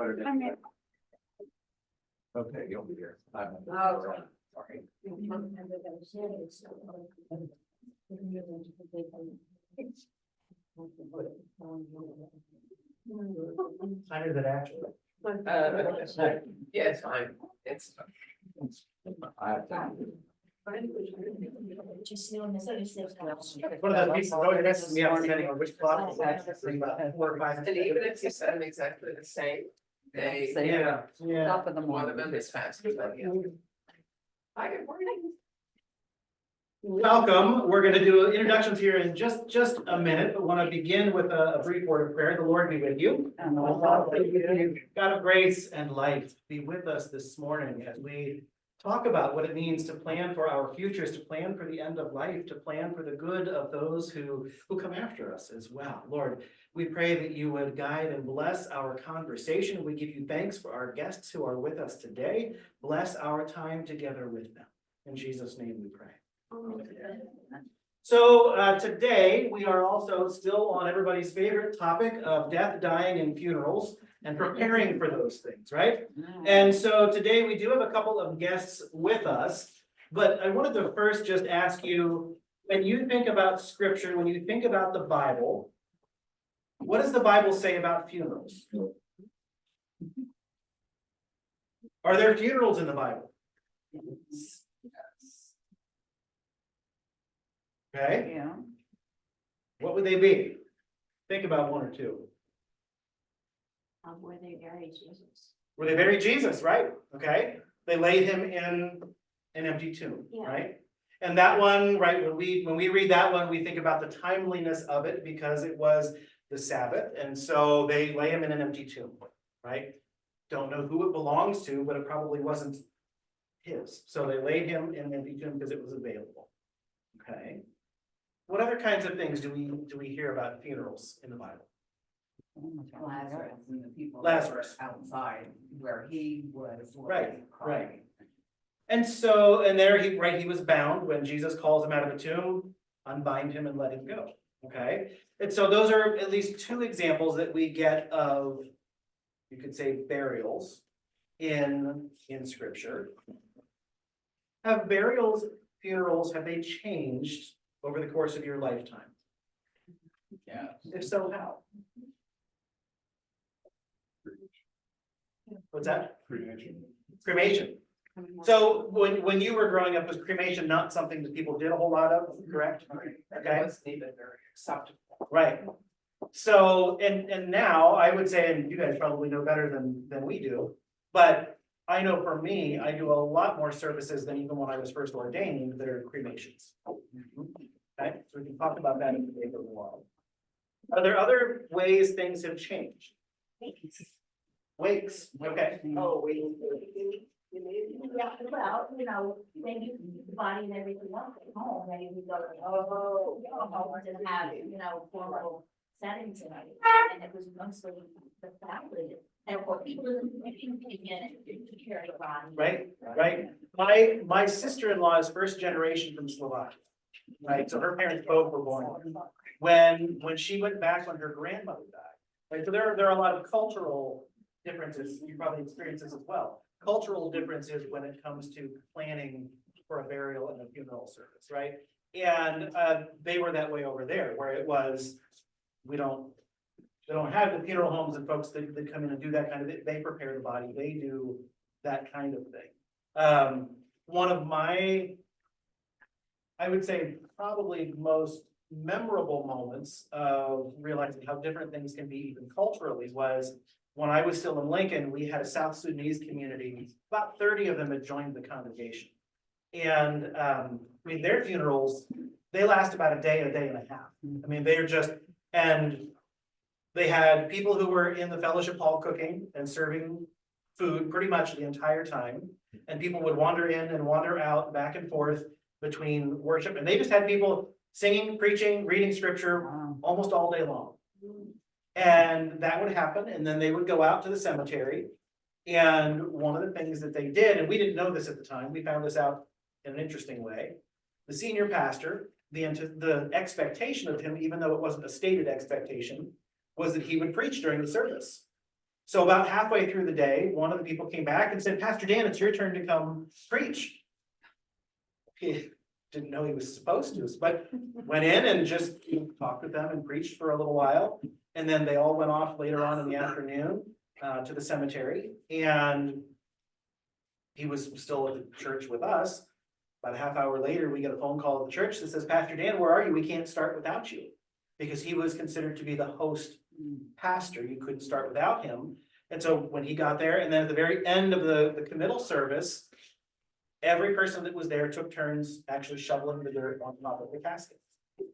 Okay, you'll be here. Sorry. Time is it actually? Yeah, it's fine. It's. I have to. One of those pieces, oh, it has to be depending on which clock it's actually, about 4 or 5. And even if you set them exactly the same, they, Yeah. Top of the one of morning. them is faster than the other. Hi, good morning. Welcome. We're going to do introductions here in just a minute, but want to begin with a brief word of prayer. The Lord be with you. And God of grace and light, be with us this morning as we talk about what it means to plan for our futures, to plan for the end of life, to plan for the good of those who come after us as well. Lord, we pray that you would guide and bless our conversation. We give you thanks for our guests who are with us today. Bless our time together with them. In Jesus' name we pray. So today we are also still on everybody's favorite topic of death, dying, and funerals and preparing for those things, right? And so today we do have a couple of guests with us, but I wanted to first just ask you, when you think about scripture, when you think about the Bible, what does the Bible say about funerals? Are there funerals in the Bible? Okay, Yeah, what would they be? Think about one or two. Where they bury Jesus. Where they buried Jesus, right? Okay, they laid him in an empty tomb, Yeah. right? And that one, right, when we read that one, we think about the timeliness of it because it was the Sabbath, and so they lay him in an empty tomb, right? Don't know who it belongs to, but it probably wasn't his. So they laid him in an empty tomb because it was available. Okay. What other kinds of things do we hear about funerals in the Bible? Lazarus and the people. Lazarus. Outside where he was. Right, right. And so, and there he was bound when Jesus calls him out of the tomb, unbind him and let him go. Okay, and so those are at least two examples that we get of, you could say, burials in scripture. Have burials, funerals, have they changed over the course of your lifetime? Yeah. If so, how? What's that? Cremation. So when you were growing up, was cremation not something that people did a whole lot of, correct? It Okay, wasn't even very acceptable. right. So, and now I would say, and you guys probably know better than we do, but I know for me, I do a lot more services than even when I was first ordained that are cremations. Okay, so we can talk about that in the paper a while. Are there other ways things have changed? Wakes, okay. Oh, we. Yeah, well, then you keep the body and everything else at home, then you go, didn't have, formal settings and everything, and it was mostly the family. And for people who didn't take in to carry the body. Right. My sister-in-law is first generation from Slovakia. Right, so her parents both were born when she went back when her grandmother died. Right, so there are a lot of cultural differences. You probably experience this as well. Cultural differences when it comes to planning for a burial and a funeral service, right? And they were that way over there, where it was, they don't have the funeral homes and folks that come in and do that kind of thing. They prepare the body, they do that kind of thing. One of my, I would say, probably most memorable moments of realizing how different things can be even culturally was when I was still in Lincoln. We had a South Sudanese community, about 30 of them had joined the congregation. And their funerals, they last about a day and a half. I mean, they are just, and they had people who were in the fellowship hall cooking and serving food pretty much the entire time. And people would wander in and wander out, back and forth between worship. And they just had people singing, preaching, reading scripture almost all day long. And that would happen, and then they would go out to the cemetery. And one of the things that they did, and we didn't know this at the time, we found this out in an interesting way. The senior pastor, the expectation of him, even though it wasn't a stated expectation, was that he would preach during the service. So about halfway through the day, one of the people came back and said, Pastor Dan, it's your turn to come preach. He didn't know he was supposed to, but went in and just talked with them and preached for a little while. And then they all went off later on in the afternoon to the cemetery, and he was still at the church with us. About a half hour later, we get a phone call at the church that says, Pastor Dan, where are you? We can't start without you. Because he was considered to be the host pastor. You couldn't start without him. And so when he got there, and then at the very end of the committal service, every person that was there took turns actually shoveling the dirt on top of the casket.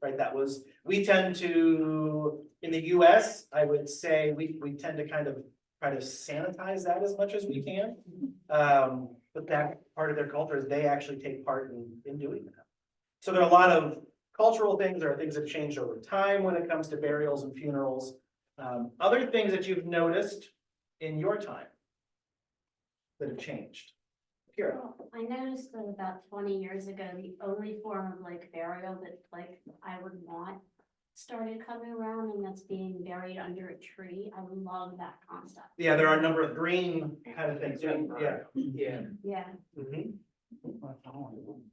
Right, that was, we tend to, in the US, I would say we tend to kind of try to sanitize that as much as we can. But that part of their culture is they actually take part in doing that. So there are a lot of cultural things, there are things that have changed over time when it comes to burials and funerals. Other things that you've noticed in your time that have changed. Kira. Well, I noticed that about 20 years ago, the only form of like burial that like I would want started coming around, and that's being buried under a tree. I love that concept. Yeah, there are a number of green kind of things, yeah. Yeah. Yeah. Mhm.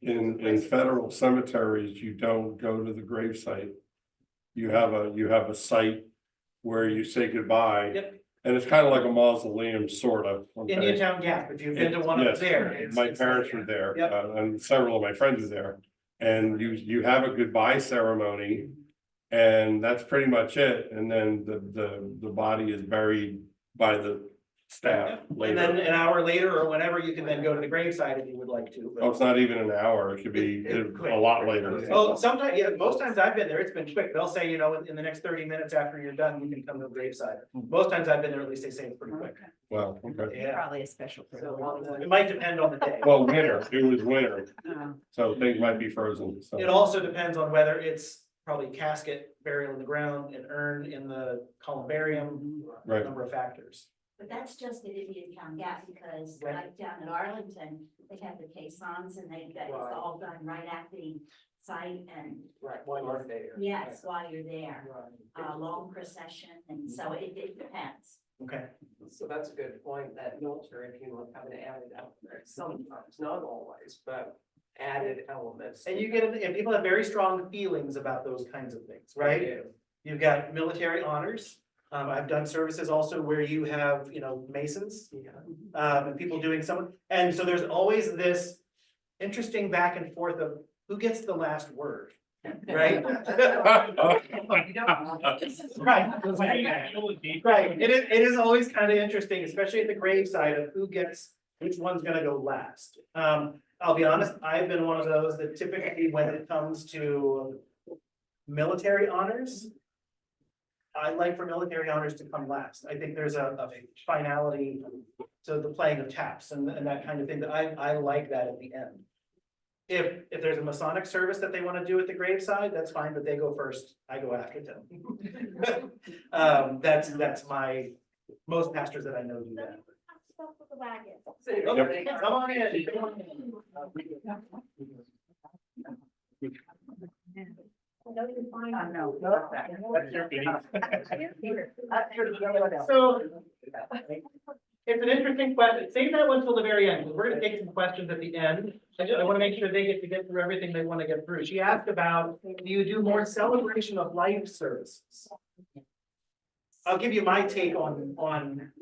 In federal cemeteries, you don't go to the gravesite. You have a site where you say goodbye. Yep. And it's kind of like a mausoleum, sort of. okay? Indian Town Gap, if you've been to one up Yes, there. it's- My it's parents like were that. there, Yep. and several of my friends are there. And you have a goodbye ceremony. And that's pretty much it. And then the body is buried by the staff And then later. an hour later or whenever, you can then go to the graveside if you would like to. but- Oh, it's not even an hour. It could be a lot later. Oh, sometimes, yeah, most times I've been there, it's been quick. They'll say, in the next 30 minutes after you're done, you can come to the graveside. Most times I've been there, at least they say it's pretty quick. Well, okay. Yeah, Probably a special privilege. it might depend on the day. Well, winter, it was winter, Oh. so things might be frozen, so. It also depends on whether it's probably casket, burial in the ground, an urn in the columbarium, a Right, number of factors. But that's just at Indian Town Gap, because Right. like down in Arlington, they have the caissons and it's Right. all done right at the site and Right, while you're there. yes, while you're there. Right. Long procession, and so it depends. Okay, So that's a good point, that military funeral kind of added out there, sometimes, not always, but added elements. and and people have very strong feelings about those kinds of things, right? Yeah. You've got military honors. I've done services also where you have, masons, and people doing some, and so there's always this interesting back and forth of who gets the last word, right? Right. Right, it is always kind of interesting, especially at the graveside of which one's gonna go last. I'll be honest, I've been one of those that typically, when it comes to military honors, I like for military honors to come last. I think there's a finality to the playing of taps and that kind of thing, that I like that at the end. If there's a Masonic service that they want to do at the graveside, that's fine, but they go first, I go after them. That's most pastors that I know do that. Stuff with the wagon. Okay, come on in. Come on in. I know. So, it's an interesting question. Save that one till the very end, 'cause we're gonna take some questions at the end. I wanna make sure they get to get through everything they wanna get through. She asked about, do you do more celebration of life services? I'll give you my take on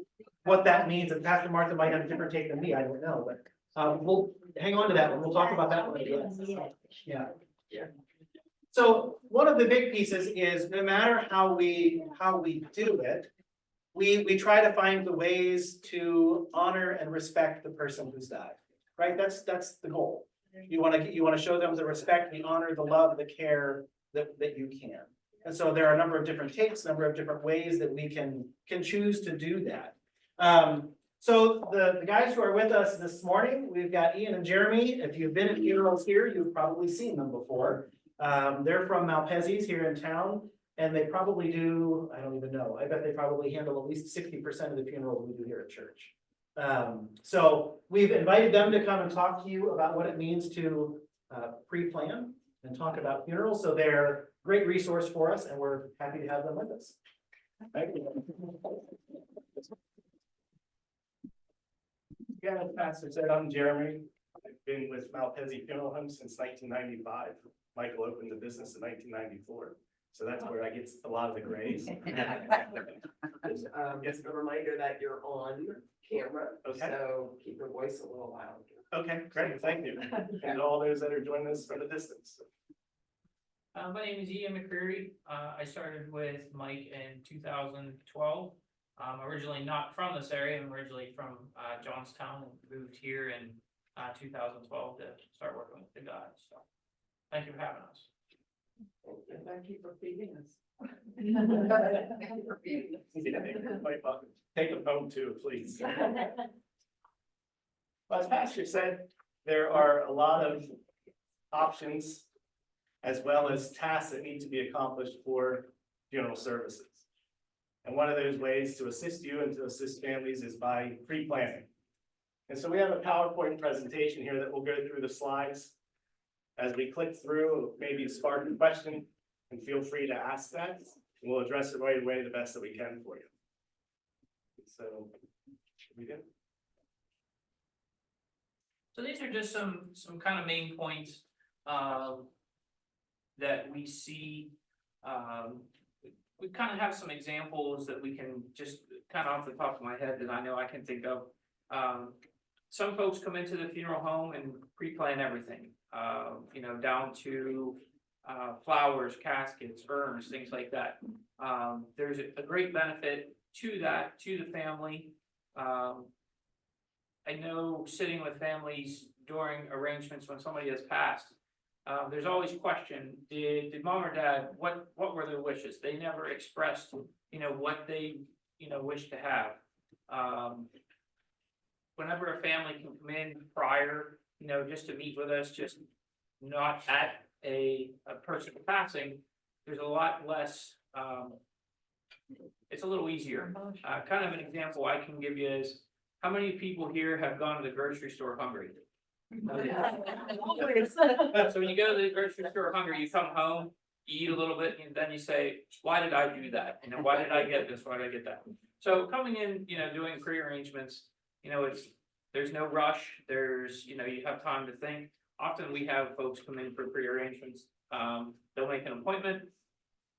what that means, and Pastor Martha might have a different take than me, I don't know, but we'll hang on to that one. We'll talk about that one again. Yeah. So one of the big pieces is no matter how we do it, we try to find the ways to honor and respect the person who's died, right? That's the goal. You wanna show them the respect, the honor, the love, the care that you can. And so there are a number of different takes, a number of different ways that we can choose to do that. So the guys who are with us this morning, we've got Ian and Jeremy. If you've been at funerals here, you've probably seen them before. They're from Malpezzi's here in town, and they probably do, I don't even know, I bet they probably handle at least 60% of the funerals we do here at church. So we've invited them to come and talk to you about what it means to pre-plan and talk about funerals. So they're a great resource for us, and we're happy to have them with us. Thank you. Yeah, as Pastor said, I'm Jeremy. I've been with Malpezi Funeral Home since 1995. Michael opened the business in 1994, so that's where I get a lot of the grays. Just a reminder that you're on camera, Okay. so keep your voice a little louder. Okay, great, thank you. And all those that are joining us from a distance. My name is Ian McCreary. I started with Mike in 2012. Originally not from this area. I'm originally from Johnstown and moved here in 2012 to start working with the guys. So thank you for having us. And thank you for feeding us. Take them home too, please. Well, as Pastor said, there are a lot of options as well as tasks that need to be accomplished for funeral services. And one of those ways to assist you and to assist families is by pre-planning. And so we have a PowerPoint presentation here that will go through the slides. As we click through, maybe spark a question, and feel free to ask that. And we'll address it right away the best that we can for you. So, should we do? So these are just some kind of main points that we see. We kind of have some examples that we can just kind of off the top of my head that I know I can think of. Some folks come into the funeral home and pre-plan everything, you know, down to flowers, caskets, urns, things like that. There's a great benefit to that, to the family. I know sitting with families during arrangements when somebody has passed, there's always question, did mom or dad, what were their wishes? They never expressed, you know, what they, you know, wish to have. Whenever a family can come in prior, you know, just to meet with us, just not at a person passing, there's a lot less, it's a little easier. Kind of an example I can give you is, how many people here have gone to the grocery store hungry? So when you go to the grocery store hungry, you come home, you eat a little bit, and then you say, why did I do that? You know, why did I get this? Why did I get that? So coming in, you know, doing pre-arrangements, you know, there's no rush. There's, you know, you have time to think. Often we have folks come in for pre-arrangements. They'll make an appointment.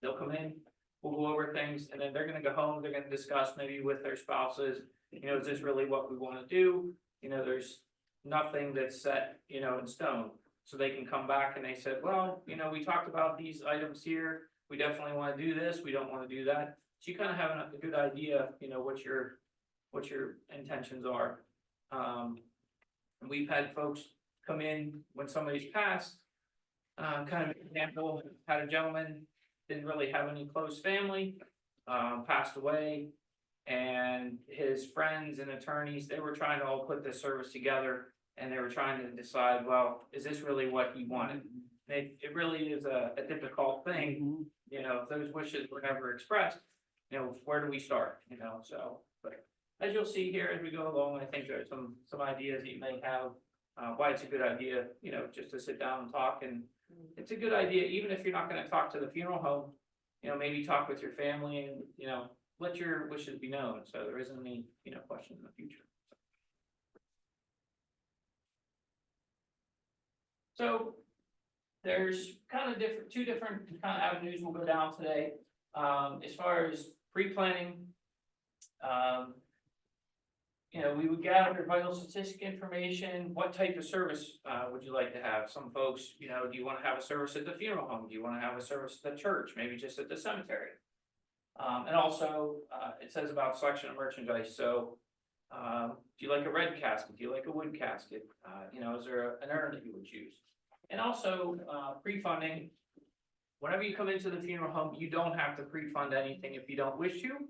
They'll come in, we'll go over things, and then they're gonna go home. They're gonna discuss maybe with their spouses, you know, is this really what we want to do? You know, there's nothing that's set, you know, in stone. So they can come back and they said, well, you know, we talked about these items here. We definitely want to do this. We don't want to do that. So you kind of have a good idea, you know, what your intentions are. And we've had folks come in when somebody's passed. Kind of an example, had a gentleman, didn't really have any close family, passed away. And his friends and attorneys, they were trying to all put this service together, and they were trying to decide, well, is this really what he wanted? And it really is a difficult thing, you know, if those wishes were never expressed, you know, where do we start, you know, so. But as you'll see here as we go along, I think there's some ideas that you may have, why it's a good idea, you know, just to sit down and talk. And it's a good idea, even if you're not gonna talk to the funeral home, you know, maybe talk with your family and, you know, let your wishes be known, so there isn't any, you know, question in the future. So there's kind of two different kind of avenues we'll go down today. As far as pre-planning, you know, we would gather your vital statistic information. What type of service would you like to have? Some folks, you know, do you want to have a service at the funeral home? Do you want to have a service at the church? Maybe just at the cemetery? And also, it says about selection of merchandise. So, do you like a red casket? Do you like a wood casket? You know, is there an urn that you would choose? And also, pre-funding. Whenever you come into the funeral home, you don't have to pre-fund anything if you don't wish to.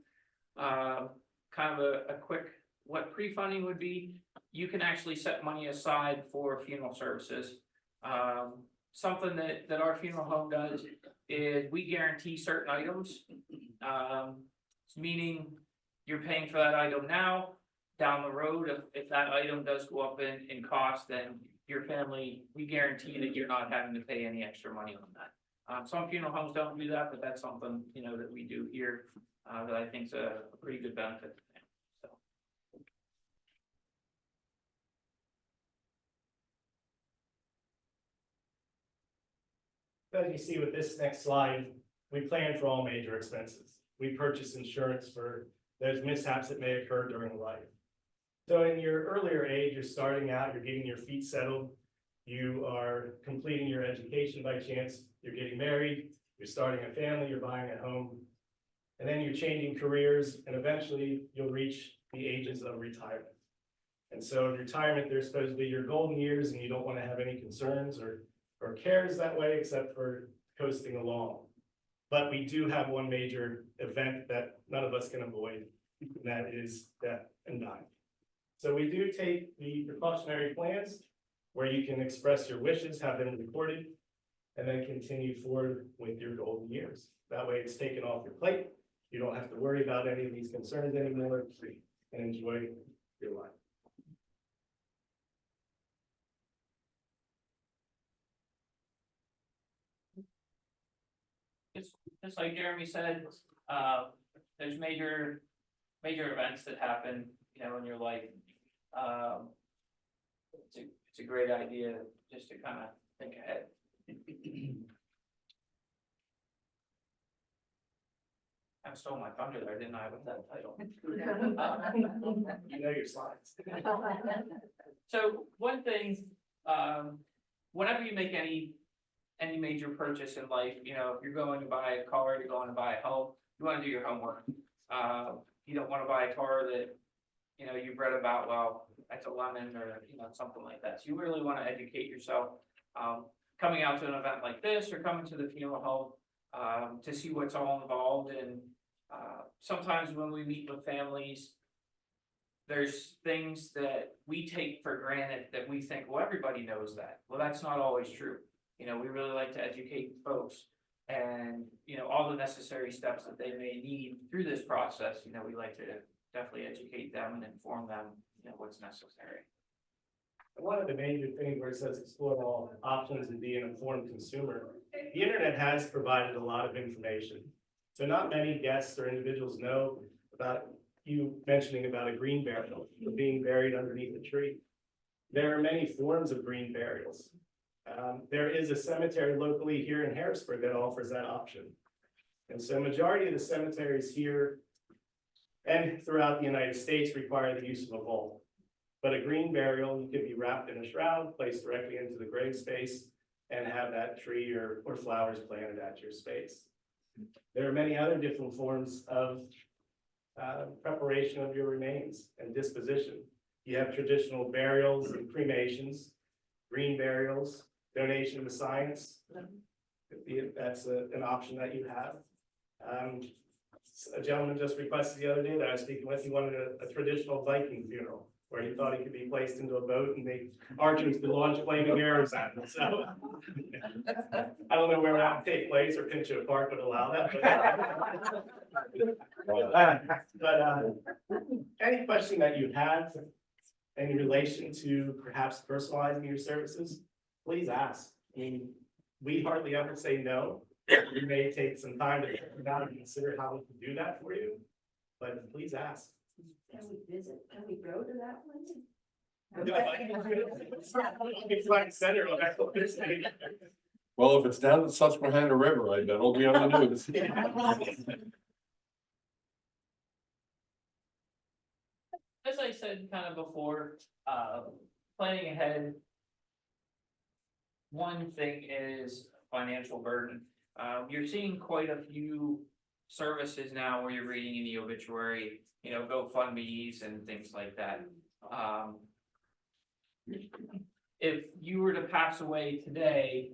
Kind of a quick, what pre-funding would be, you can actually set money aside for funeral services. Something that our funeral home does is we guarantee certain items. Meaning you're paying for that item now, down the road, if that item does go up in cost, then your family, we guarantee that you're not having to pay any extra money on that. Some funeral homes don't do that, but that's something, you know, that we do here, that I think is a pretty good benefit. So. As you see with this next slide, we plan for all major expenses. We purchase insurance for those mishaps that may occur during life. So in your earlier age, you're starting out, you're getting your feet settled. You are completing your education by chance, you're getting married, you're starting a family, you're buying a home. And then you're changing careers, and eventually you'll reach the ages of retirement. And so in retirement, there's supposed to be your golden years, and you don't want to have any concerns or cares that way, except for coasting along. But we do have one major event that none of us can avoid, and that is death and dying. So we do take the precautionary plans where you can express your wishes, have them recorded, and then continue forward with your golden years. That way it's taken off your plate. You don't have to worry about any of these concerns anymore and enjoy your life. Just like Jeremy said, there's major events that happen, you know, in your life. It's a great idea just to kind of think ahead. I stole my thunder there, didn't I, with that title? You know your slides. So one thing, whenever you make any major purchase in life, you know, if you're going to buy a car, you're going to buy a home, you want to do your homework. You don't want to buy a car that, you know, you've read about, well, that's a lemon or, you know, something like that. So you really want to educate yourself, coming out to an event like this or coming to the funeral home, to see what's all involved. And sometimes when we meet with families, there's things that we take for granted that we think, well, everybody knows that. Well, that's not always true. You know, we really like to educate folks and, you know, all the necessary steps that they may need through this process. You know, we like to definitely educate them and inform them, you know, what's necessary. One of the major things where it says explore all options and be an informed consumer, the internet has provided a lot of information. So not many guests or individuals know about you mentioning about a green burial being buried underneath a tree. There are many forms of green burials. There is a cemetery locally here in Harrisburg that offers that option. And so majority of the cemeteries here and throughout the United States require the use of a vault. But a green burial, you could be wrapped in a shroud, placed directly into the grave space, and have that tree or flowers planted at your space. There are many other different forms of preparation of your remains and disposition. You have traditional burials and cremations, green burials, donation to science. That's an option that you have. A gentleman just requested the other day that I was speaking with, he wanted a traditional Viking funeral, where he thought he could be placed into a boat and the archers could launch flaming arrows at him, so. I don't know where that would take place or Pinchot Park would allow that, but any question that you have in relation to perhaps personalizing your services, please ask. I mean, we hardly ever say no. We may take some time to think about and consider how we can do that for you, but please ask. Can we visit, can we go to that place? It's like center of excellence. Well, if it's down the Susquehanna River, I bet it'll be on the news. As I said kind of before, planning ahead. One thing is financial burden. You're seeing quite a few services now where you're reading in the obituary, you know, GoFundMe's and things like that. If you were to pass away today,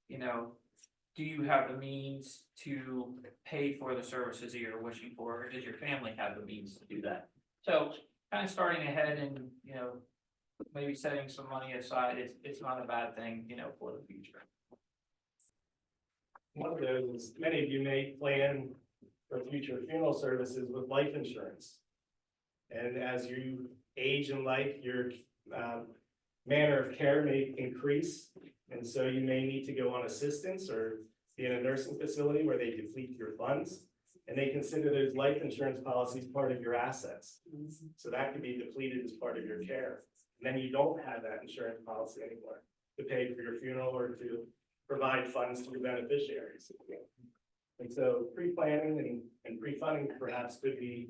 you know, do you have the means to pay for the services that you're wishing for, or does your family have the means to do that? So kind of starting ahead and, you know, maybe setting some money aside, it's not a bad thing, you know, for the future. One of those is, many of you may plan for future funeral services with life insurance. And as you age in life, your manner of care may increase. And so you may need to go on assistance or be in a nursing facility where they deplete your funds. And they consider those life insurance policies part of your assets. So that could be depleted as part of your care. And then you don't have that insurance policy anymore to pay for your funeral or to provide funds to the beneficiaries. And so pre-planning and pre-funding perhaps could be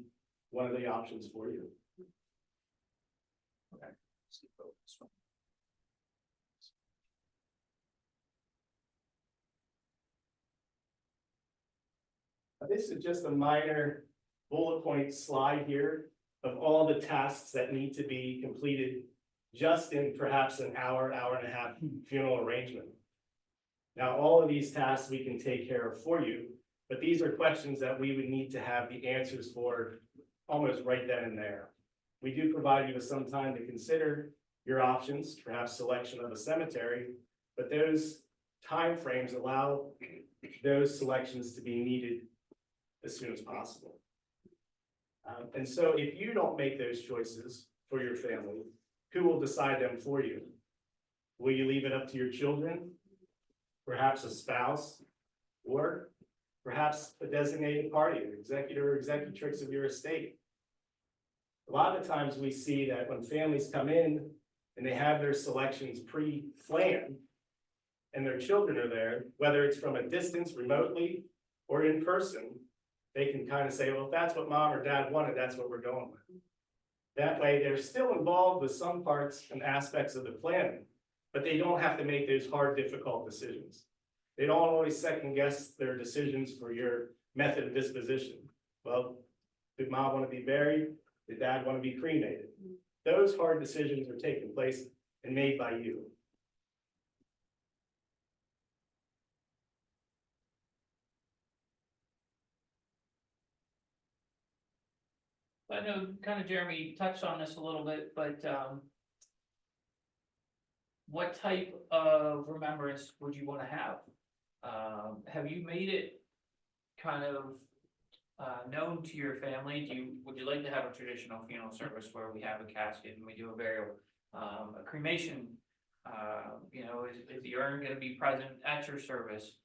one of the options for you. This is just a minor bullet point slide here of all the tasks that need to be completed just in perhaps an hour, hour and a half funeral arrangement. Now, all of these tasks we can take care of for you, but these are questions that we would need to have the answers for almost right then and there. We do provide you with some time to consider your options, perhaps selection of a cemetery, but those timeframes allow those selections to be needed as soon as possible. And so if you don't make those choices for your family, who will decide them for you? Will you leave it up to your children? Perhaps a spouse, or perhaps a designated party, an executor or executrix of your estate? A lot of times we see that when families come in and they have their selections pre-planned and their children are there, whether it's from a distance remotely or in person, they can kind of say, well, if that's what mom or dad wanted, that's what we're going with. That way, they're still involved with some parts and aspects of the planning, but they don't have to make those hard, difficult decisions. They don't always second guess their decisions for your method of disposition. Well, did mom want to be buried? Did dad want to be cremated? Those hard decisions are taking place and made by you. I know kind of Jeremy touched on this a little bit, but what type of remembrance would you want to have? Have you made it kind of known to your family? Would you like to have a traditional funeral service where we have a casket and we do a burial, a cremation? Is the urn going to be present at your service?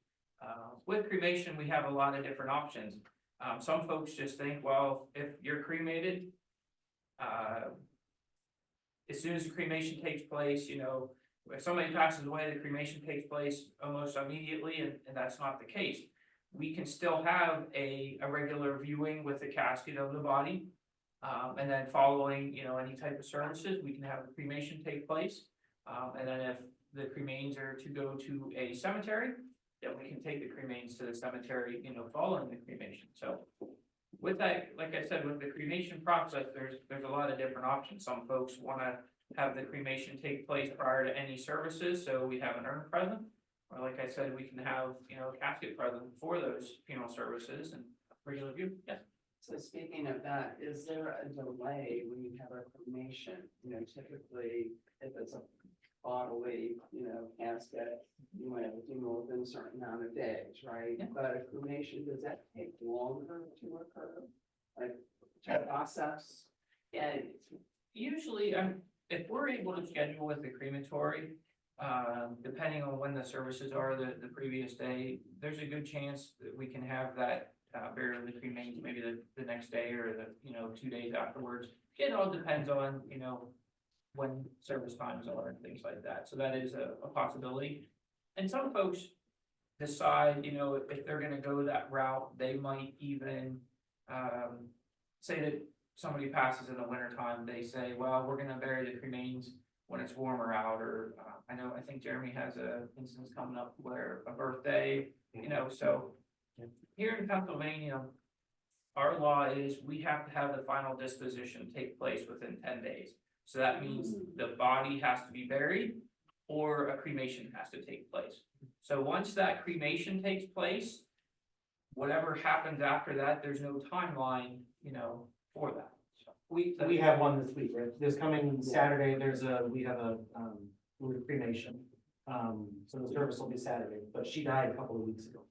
With cremation, we have a lot of different options. Some folks just think, well, if you're cremated, as soon as the cremation takes place, if somebody passes away, the cremation takes place almost immediately, and that's not the case. We can still have a regular viewing with the casket of the body. And then following, any type of services, we can have the cremation take place. And then if the cremains are to go to a cemetery, then we can take the cremains to the cemetery, following the cremation. So with that, like I said, with the cremation process, there's a lot of different options. Some folks want to have the cremation take place prior to any services, so we have an urn present. Or like I said, we can have, a casket present for those funeral services and regular view. Yes. So speaking of that, is there a delay when you have a cremation? Typically, if it's a bodily, casket, you might have a funeral within a certain amount of days, right? Yeah. But a cremation, does that take longer to occur? Like, to process? And usually, if we're able to schedule with the crematory, depending on when the services are the previous day, there's a good chance that we can have that burial of the cremains maybe the next day or the 2 days afterwards. It all depends on when service times are and things like that. So that is a possibility. And some folks decide, if they're going to go that route, they might even say that somebody passes in the wintertime, they say, well, we're going to bury the cremains when it's warmer out, or I think Jeremy has a instance coming up where a birthday, so here in Pennsylvania, our law is we have to have the final disposition take place within 10 days. So that means the body has to be buried or a cremation has to take place. So once that cremation takes place, whatever happens after that, there's no timeline, for that. So, We have one this week, right? This coming Saturday, we have a cremation. So the service will be Saturday, but she died a couple of weeks ago.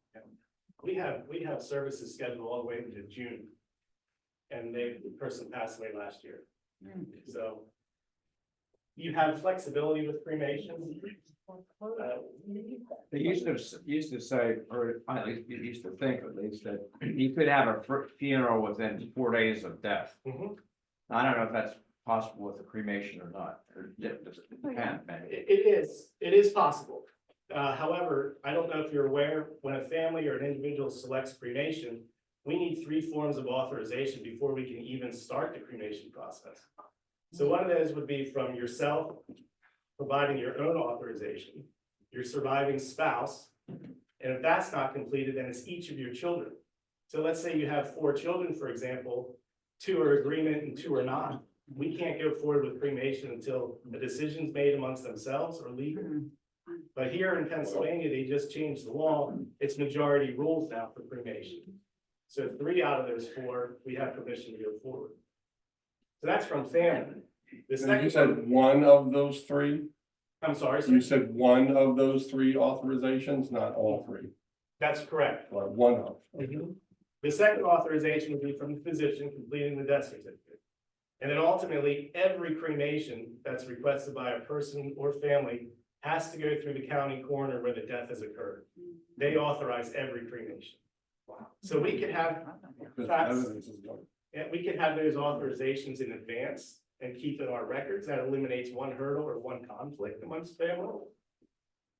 We have services scheduled all the way into June. And the person passed away last year. So you have flexibility with cremation. They used to say, or at least you used to think at least, that you could have a funeral within 4 days of death. Mhm. I don't know if that's possible with a cremation or not, or it depends, maybe. It is possible. However, I don't know if you're aware, when a family or an individual selects cremation, we need 3 forms of authorization before we can even start the cremation process. So one of those would be from yourself, providing your own authorization, your surviving spouse, and if that's not completed, then it's each of your children. So let's say you have 4 children, for example, 2 are agreement and 2 are not. We can't go forward with cremation until a decision's made amongst themselves or legal. But here in Pennsylvania, they just changed the law. It's majority rules now for cremation. So 3 out of those 4, we have permission to go forward. So that's from family. The And you second, said one of those 3? I'm sorry, You sir. said one of those 3 authorizations, not all 3, That's correct. or one of. The second authorization would be from the physician completing the death certificate. And then ultimately, every cremation that's requested by a person or family has to go through the county coroner where the death has occurred. They authorize every cremation. So we could have, Because That's- evidence is going. we could have those authorizations in advance and keep in our records. That eliminates one hurdle or one conflict amongst family.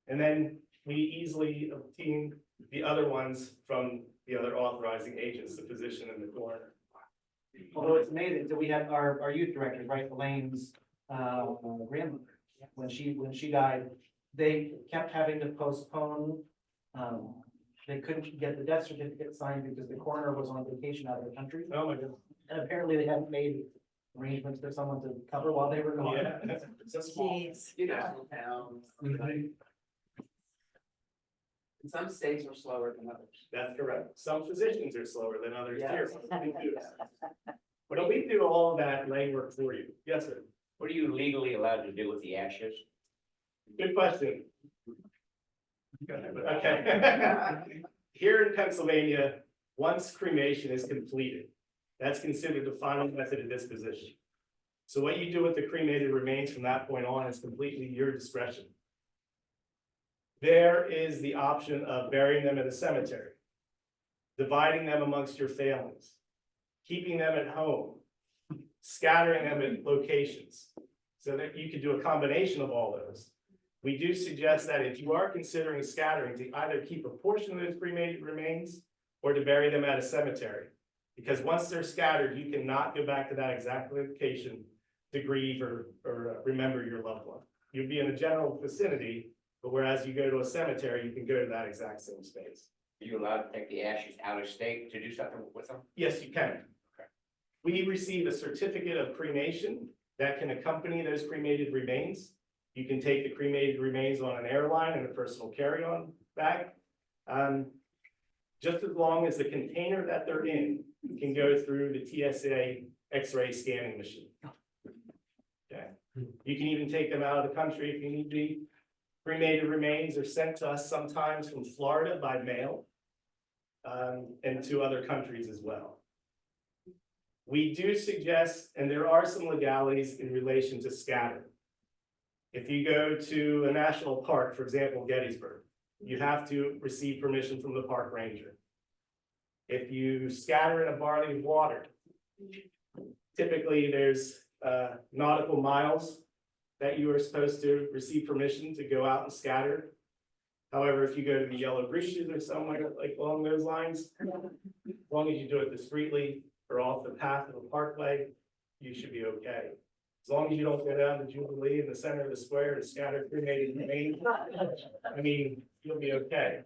And then we easily obtain the other ones from the other authorizing agents, the physician and the coroner. Although it's amazing, so we had our youth directors, right, Elaine's grandmother, when she died, they kept having to postpone. They couldn't get the death certificate signed because the coroner was on vacation out of the country, Oh, my God. and apparently they hadn't made arrangements for someone to cover while they were gone. Yeah, it's a small. You know, some states are slower than others. That's correct. Some physicians are slower than others here. Yes. But we do all of that legwork for you. Yes, sir. What are you legally allowed to do with the ashes? Good question. Okay. Here in Pennsylvania, once cremation is completed, that's considered the final method of disposition. So what you do with the cremated remains from that point on is completely your discretion. There is the option of burying them in a cemetery, dividing them amongst your families, keeping them at home, scattering them at locations, so that you could do a combination of all those. We do suggest that if you are considering scattering, to either keep a portion of those cremated remains or to bury them at a cemetery. Because once they're scattered, you cannot go back to that exact location to grieve or remember your loved one. You'd be in a general vicinity, but whereas you go to a cemetery, you can go to that exact same space. Are you allowed to take the ashes out of state to do something with them? Yes, you can. We receive a certificate of cremation that can accompany those cremated remains. You can take the cremated remains on an airline and a personal carry-on bag. Just as long as the container that they're in can go through the TSA X-ray scanning machine. Okay, you can even take them out of the country if you need be. Cremated remains are sent to us sometimes from Florida by mail, and to other countries as well. We do suggest, and there are some legalities in relation to scattering. If you go to a national park, for example, Gettysburg, you have to receive permission from the park ranger. If you scatter in a body of water, typically there's nautical miles that you are supposed to receive permission to go out and scatter. However, if you go to the Yellow Bridges or somewhere like along those lines, as long as you do it discreetly or off the path of a parkway, you should be okay. As long as you don't go down to Jubilee in the center of the square to scatter cremated remains, I mean, you'll be okay.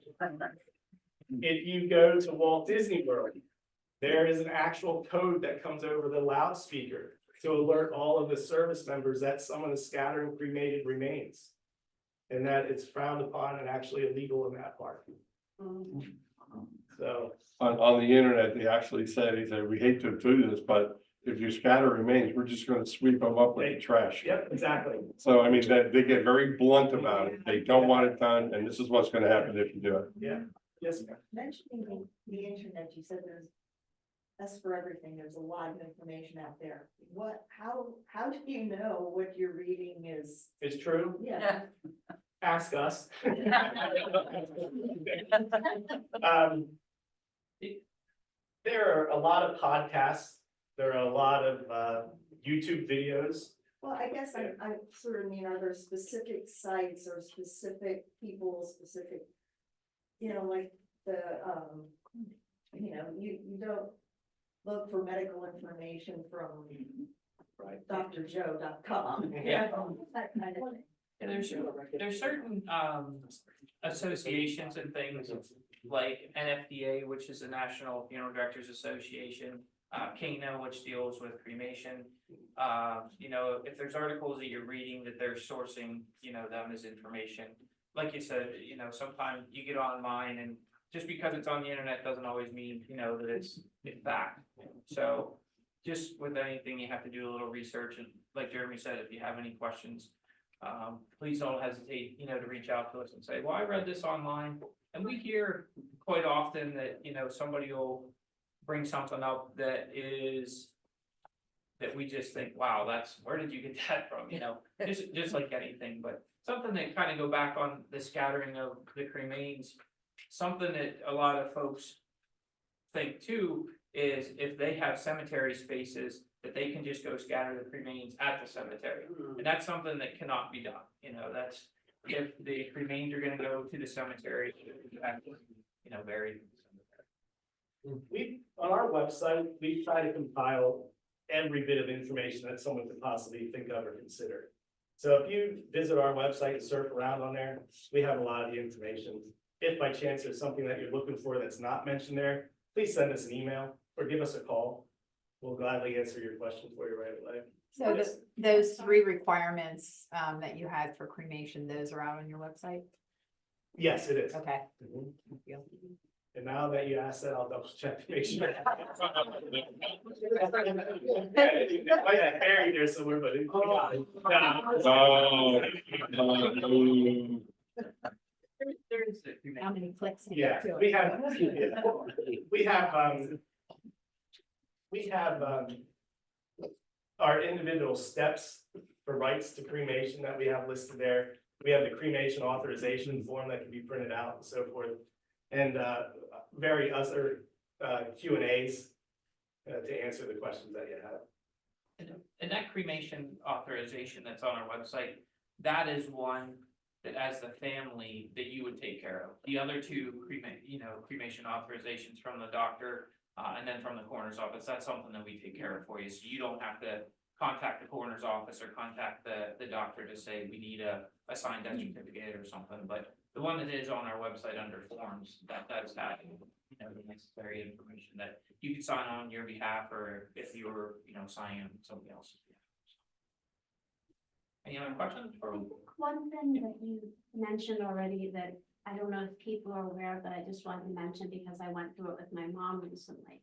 If you go to Walt Disney World, there is an actual code that comes over the loudspeaker to alert all of the service members that someone is scattering cremated remains. And that it's frowned upon and actually illegal in that park. So, On the internet, they actually said, we hate to do this, but if you scatter remains, we're just gonna sweep them up with the trash. yep, exactly. So I mean, they get very blunt about it. They don't want it done, and this is what's gonna happen if you do it. Yeah, yes, ma'am. Mentioning the internet, you said that's for everything. There's a lot of information out there. How do you know what you're reading is? It's true. Yeah. Ask us. There are a lot of podcasts, there are a lot of YouTube videos Well, I guess I sort of mean, are there specific sites or specific people, specific, like the, you don't look for medical information from drjoe.com. Yeah. That kind of thing. And there's certain associations and things like NFDA, which is the National Funeral Directors Association, Kano, which deals with cremation. If there's articles that you're reading that they're sourcing, them as information. Like you said, sometimes you get online and just because it's on the internet doesn't always mean, that it's fact. So just with anything, you have to do a little research, and like Jeremy said, if you have any questions, please don't hesitate, to reach out to us and say, well, I read this online. And we hear quite often that, somebody will bring something up that we just think, wow, where did you get that from, just like anything, but something that kind of go back on the scattering of the cremains, something that a lot of folks think too, is if they have cemetery spaces, that they can just go scatter the cremains at the cemetery. And that's something that cannot be done, that's, if the remains are gonna go to the cemetery, you have to, bury them in the cemetery. On our website, we try to compile every bit of information that someone could possibly think of or consider. So if you visit our website and surf around on there, we have a lot of the information. If by chance there's something that you're looking for that's not mentioned there, please send us an email or give us a call. We'll gladly answer your questions for you right away. So those 3 requirements that you had for cremation, those are out on your website? Yes, it is. Okay. Mhm. Thank you. And now that you asked that, I'll double check to make sure. I had buried there somewhere, but it. How many clicks? to Yeah, get to it? we have our individual steps for rights to cremation that we have listed there. We have the cremation authorization form that can be printed out and so forth. And very other Q and A's to answer the questions that you have. And that cremation authorization that's on our website, that is one that as the family that you would take care of. The other 2 cremation authorizations from the doctor, and then from the coroner's office, that's something that we take care of for you, so you don't have to contact the coroner's office or contact the doctor to say we need a signed death certificate or something, but the one that is on our website under forms, that does have, the necessary information that you can sign on your behalf, or if you're, signing on somebody else's behalf. Any other questions? One thing that you mentioned already that I don't know if people are aware, but I just wanted to mention because I went through it with my mom recently.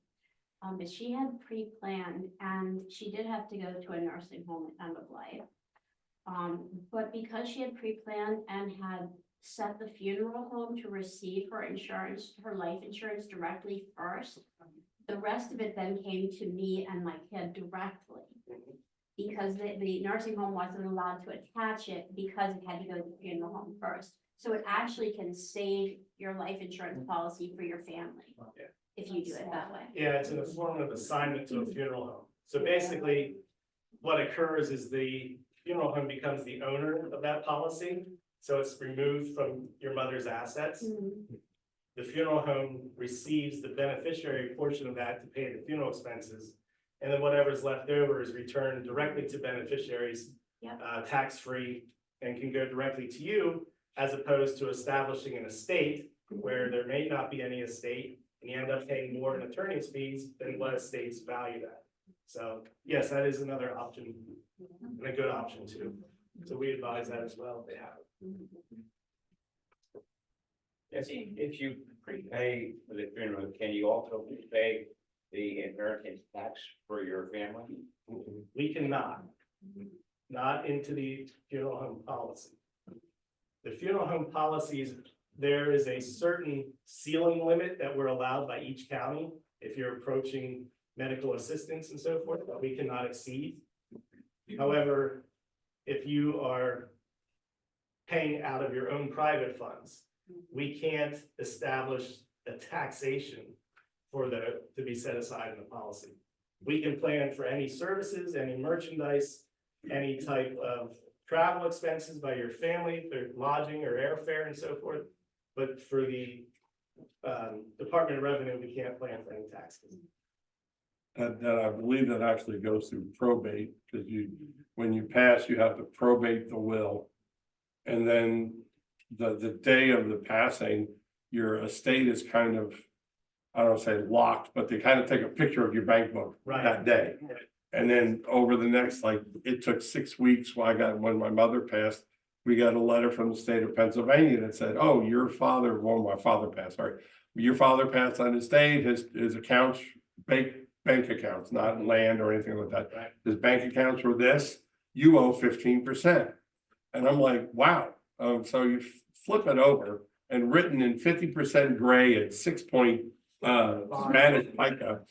But she had pre-planned and she did have to go to a nursing home at end of life. But because she had pre-planned and had set the funeral home to receive her insurance, her life insurance directly first, the rest of it then came to me and my kid directly. Because the nursing home wasn't allowed to attach it because it had to go to the funeral home first. So it actually can save your life insurance policy for your family, if you do it that way. Yeah, it's in the form of assignment to a funeral home. So basically, what occurs is the funeral home becomes the owner of that policy. So it's removed from your mother's assets. The funeral home receives the beneficiary portion of that to pay the funeral expenses. And then whatever's left over is returned directly to beneficiaries, tax-free, and can go directly to you, as opposed to establishing an estate where there may not be any estate, and you end up paying more in attorney's fees than what estates value at. So, yes, that is another option, and a good option too. So we advise that as well, if they have it. Yes, if you prepay for the funeral, can you also prepay the inheritance tax for your family? We cannot, not into the funeral home policy. The funeral home policies, there is a certain ceiling limit that we're allowed by each county. If you're approaching medical assistance and so forth, that we cannot exceed. However, if you are paying out of your own private funds, we can't establish a taxation for to be set aside in the policy. We can plan for any services, any merchandise, any type of travel expenses by your family, their lodging or airfare and so forth. But for the Department of Revenue, we can't plan for any taxes. That I believe that actually goes through probate, because when you pass, you have to probate the will. And then the day of the passing, your estate is kind of, I don't say locked, but they kind of take a picture of your bank book Right. that day. And then over the next, like, it took 6 weeks, when my mother passed, we got a letter from the state of Pennsylvania that said, oh, your father, well, my father passed, sorry. Your father passed on his estate, his accounts, bank accounts, not land or anything like that. Right. His bank accounts were this, you owe 15%. And I'm like, wow, so you flip it over and written in 50% gray at 6-point Spanish pica.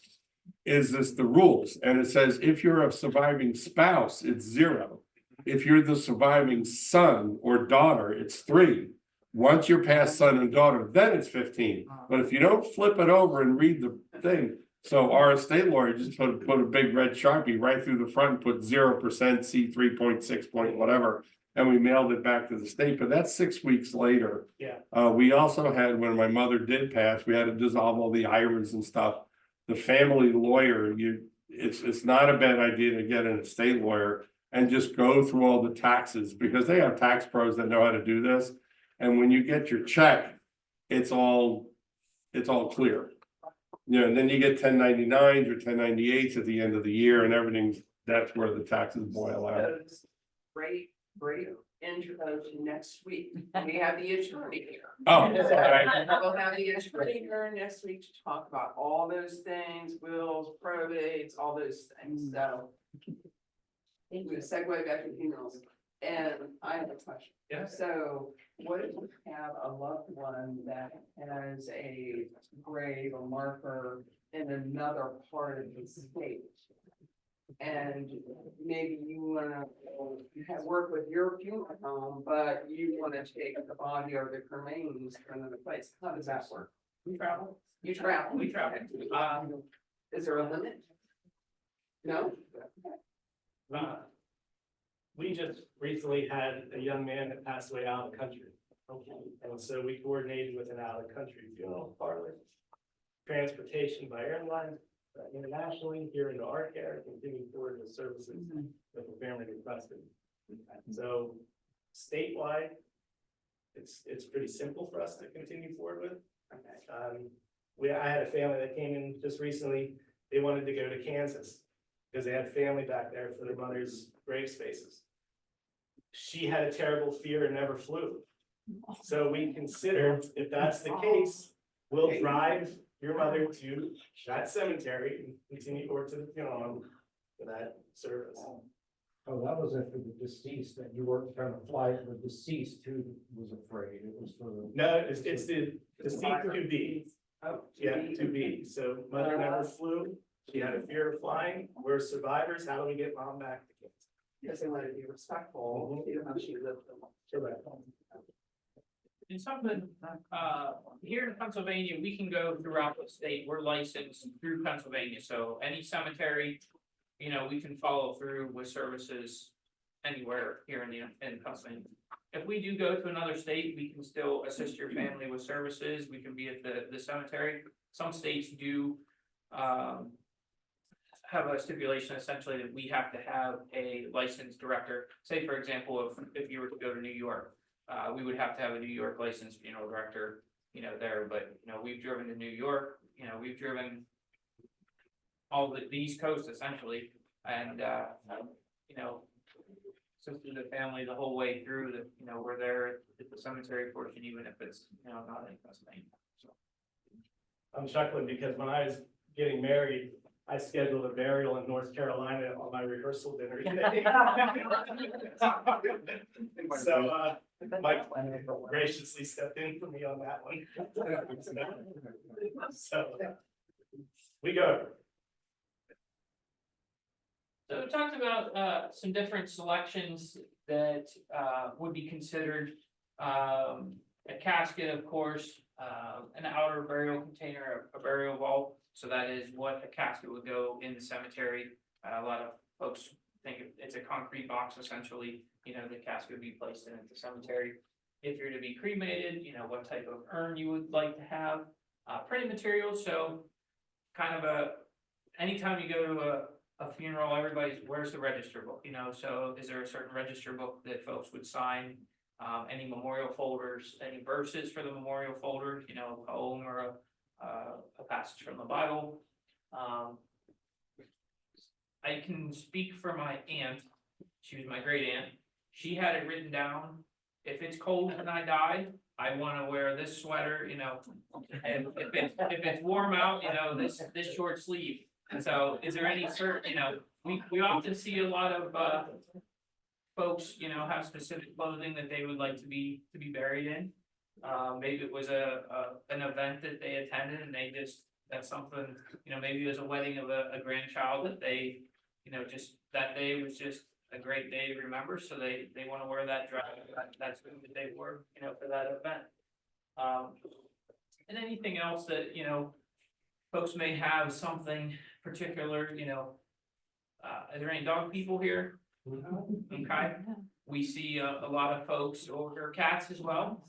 Is this the rules? And it says, if you're a surviving spouse, it's 0. If you're the surviving son or daughter, it's 3. Once you're past son and daughter, then it's 15. But if you don't flip it over and read the thing, so our estate lawyer just put a big red Sharpie right through the front, put 0% C 3.6 point whatever, and we mailed it back to the state. But that's 6 weeks later. Yeah. We also had, when my mother did pass, we had to dissolve all the IRAs and stuff. The family lawyer, it's not a bad idea to get an estate lawyer and just go through all the taxes, because they have tax pros that know how to do this. And when you get your check, it's all clear. You know, and then you get 1099s or 1098s at the end of the year, and that's where the taxes boil out. Those Great intro to next week. We have the attorney here. Oh, okay. We'll have the attorney here next week to talk about all those things, wills, probates, all those things, so. I'm gonna segue back to emails, and I have a question. Yeah. So, what if we have a loved one that has a grave or marker in another part of the state? And maybe you wanna work with your funeral home, but you wanna take the body or the remains to another place, how does that work? We travel. You travel? We travel. Is there a limit? No? We just recently had a young man that passed away out of the country. Okay. And so we coordinated with an out of the country funeral parlor. Transportation by airline, internationally, here into our care, continuing forward with services that the family requested. So statewide, it's pretty simple for us to continue forward with. I had a family that came in just recently, they wanted to go to Kansas because they had family back there for their mother's grave spaces. She had a terrible fear and never flew. So we considered, if that's the case, we'll drive your mother to that cemetery and continue forward to the funeral home for that service. Oh, that wasn't for the deceased, that you weren't trying to fly the deceased who was afraid, it was for the. No, it's the deceased to be. Oh, Yeah, to be. So mother never flew. She had a fear of flying. We're survivors. How do we get mom back to Kansas? Because they want to be respectful, you know, how she lived. Correct. And something, here in Pennsylvania, we can go throughout the state, we're licensed through Pennsylvania, so any cemetery. You know, we can follow through with services anywhere here in Pennsylvania. If we do go to another state, we can still assist your family with services, we can be at the cemetery. Some states do, have a stipulation essentially that we have to have a licensed director. Say, for example, if you were to go to New York, we would have to have a New York licensed funeral director, you know, there, but, you know, we've driven to New York, you know, we've driven all the East Coast essentially, and, you know, assisted the family the whole way through the, you know, we're there at the cemetery portion, even if it's, you know, not in Pennsylvania, so. I'm chuckling because when I was getting married, I scheduled a burial in North Carolina on my rehearsal dinner. So, Mike graciously stepped in for me on that one. So, we go. So we talked about some different selections that would be considered. A casket, of course, an outer burial container, a burial vault. So that is what a casket would go in the cemetery. A lot of folks it's a concrete box essentially, you know, the casket would be placed in at the cemetery. If you're to be cremated, you know, what type of urn you would like to have, printed materials, so kind of anytime you go to a funeral, everybody's, where's the register book, you know, so is there a certain register book that folks would sign? Any memorial folders, any verses for the memorial folder, you know, a poem or a passage from the Bible. I can speak for my aunt, she was my great aunt, she had it written down, if it's cold and I die, I wanna wear this sweater, you know, and if it's warm out, you know, this short sleeve. And so, is there any certain, you know, we often see a lot of, folks, you know, have specific clothing that they would like to be buried in. Maybe it was an event that they attended and they just, that's something, you know, maybe it was a wedding of a grandchild that they, you know, just, that day was just a great day to remember, so they wanna wear that dress, that's what they wore, you know, for that event. And anything else that, you know, folks may have something particular, you know, are there any dog people here? Okay, we see a lot of folks or cats as well,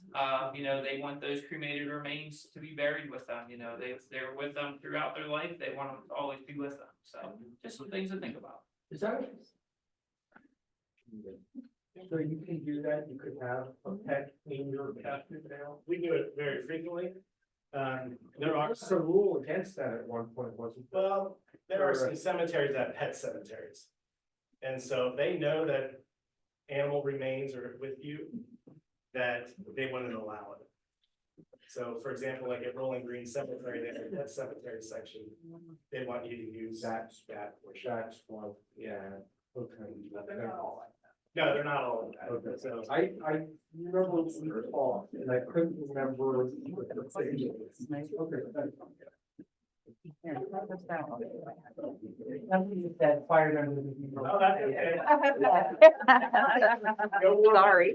you know, they want those cremated remains to be buried with them, you know, they're with them throughout their life, they want them to always be with them, so just some things to think about. Is that? So you can do that, you could have a pet in your casket now? We do it very frequently. There are Some rule against that at one point, wasn't there? Well, there are some cemeteries that have pet cemeteries. And so if they know that animal remains are with you, that they wouldn't allow it. So for example, like at Rolling Green Cemetery, they have a pet cemetery section, they want you to use that. That's one, yeah, okay. But they're not all like that. No, they're not all like that. Okay, So I remember we talked and I couldn't remember. What the thing was. Okay, thanks. That fired under the. Oh, that's okay. Sorry.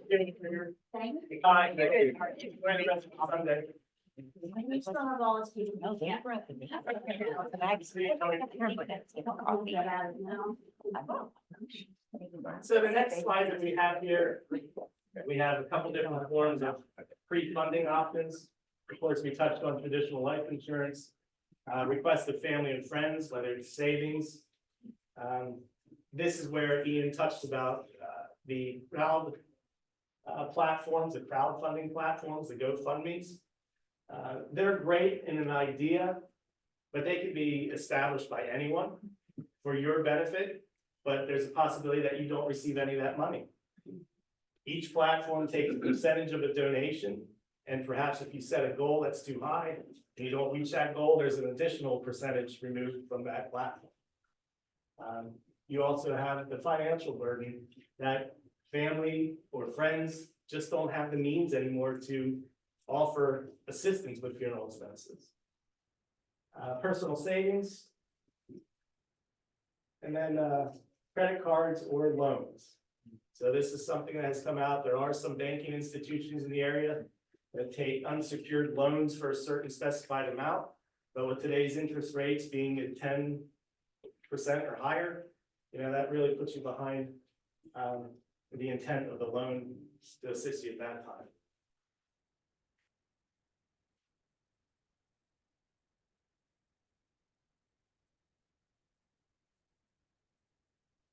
Thank you. Hi, thank you. We're in the rest of Sunday. We still have all those people. who can't- So the next slide that we have here, we have a couple different forms of pre-funding options. Of course, we touched on traditional life insurance, request of family and friends, whether it's savings. This is where Ian touched about the crowd platforms, the crowdfunding platforms, the GoFundMe's. They're great in an idea, but they could be established by anyone for your benefit, but there's a possibility that you don't receive any of that money. Each platform takes a percentage of a donation, and perhaps if you set a goal that's too high and you don't reach that goal, there's an additional percentage removed from that platform. You also have the financial burden that family or friends just don't have the means anymore to offer assistance with funeral expenses. Personal savings. And then credit cards or loans. So this is something that has come out. There are some banking institutions in the area that take unsecured loans for a certain specified amount. But with today's interest rates being at 10% or higher, you know, that really puts you behind the intent of the loan to assist you at that time.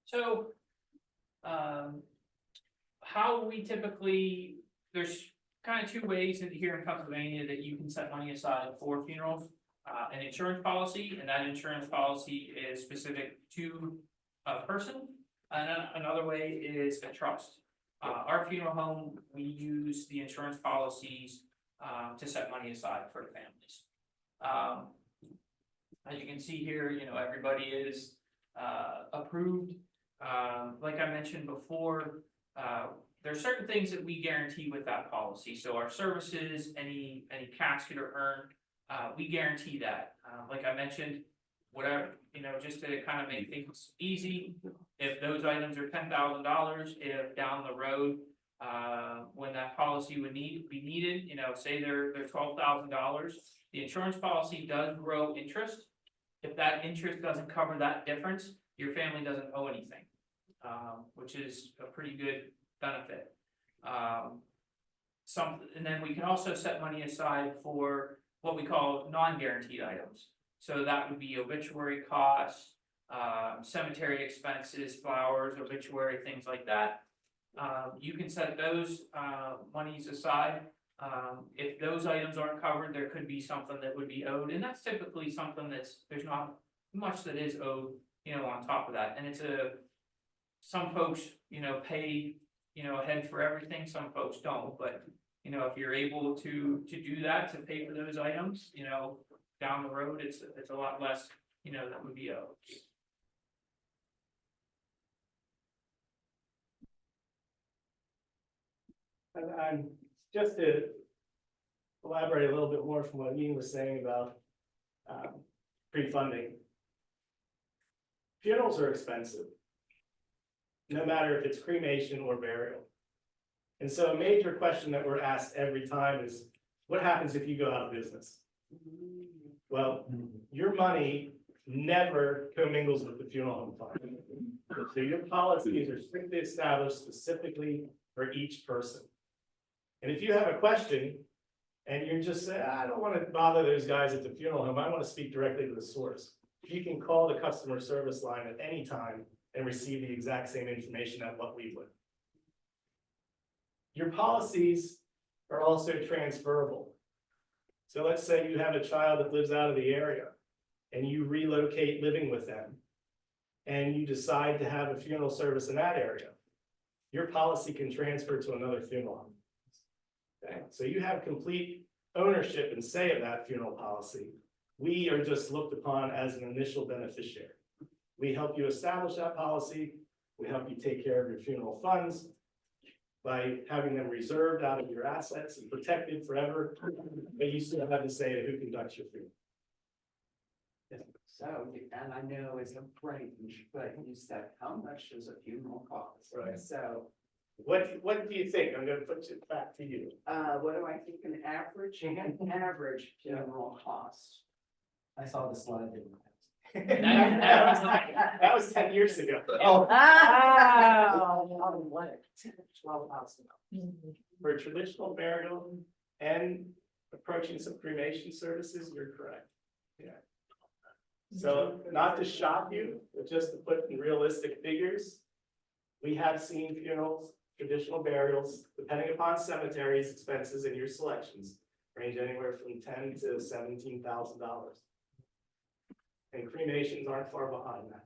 So, how we typically, there's kind of two ways in here in Pennsylvania that you can set money aside for funerals. An insurance policy, and that insurance policy is specific to a person. And another way is a trust. Our funeral home, we use the insurance policies to set money aside for the families. As you can see here, you know, everybody is approved. Like I mentioned before, there's certain things that we guarantee with that policy. So our services, any casket or urn, we guarantee that. Like I mentioned, whatever, you know, just to kind of make things easy, if those items are $10,000, if down the road, when that policy would be needed, you know, say they're $12,000, the insurance policy does grow interest. If that interest doesn't cover that difference, your family doesn't owe anything, which is a pretty good benefit. And then we can also set money aside for what we call non-guaranteed items. So that would be obituary costs, cemetery expenses, flowers, obituary, things like that. You can set those, monies aside. If those items aren't covered, there could be something that would be owed, and that's typically something there's not much that is owed, on top of that, and some folks, pay, ahead for everything, some folks don't, but, if you're able to do that, to pay for those items, down the road, it's a lot less, that would be owed. And just to elaborate a little bit more from what Ian was saying about pre-funding. Funerals are expensive, no matter if it's cremation or burial. And so a major question that we're asked every time is, what happens if you go out of business? Well, your money never commingles with the funeral home fund. So your policies are strictly established specifically for each person. And if you have a question and you're just saying, I don't want to bother those guys at the funeral home, I want to speak directly to the source. You can call the customer service line at any time and receive the exact same information at what we would. Your policies are also transferable. So let's say you have a child that lives out of the area and you relocate living with them and you decide to have a funeral service in that area. Your policy can transfer to another funeral home. Okay, so you have complete ownership and say of that funeral policy. We are just looked upon as an initial beneficiary. We help you establish that policy. We help you take care of your funeral funds by having them reserved out of your assets and protected forever. But you still have to say who conducts your funeral. So, and I know it's a range, but you said, how much does a funeral cost? Right. So, What do you think? I'm gonna put it back to you. what do I think an average funeral cost? I saw the slide. That was 10 years ago. Oh. $12,000. For traditional burial and approaching some cremation services, you're correct. Yeah. So not to shock you, but just to put in realistic figures, we have seen funerals, traditional burials, depending upon cemeteries, expenses and your selections, range anywhere from $10,000 to $17,000. And cremations aren't far behind that.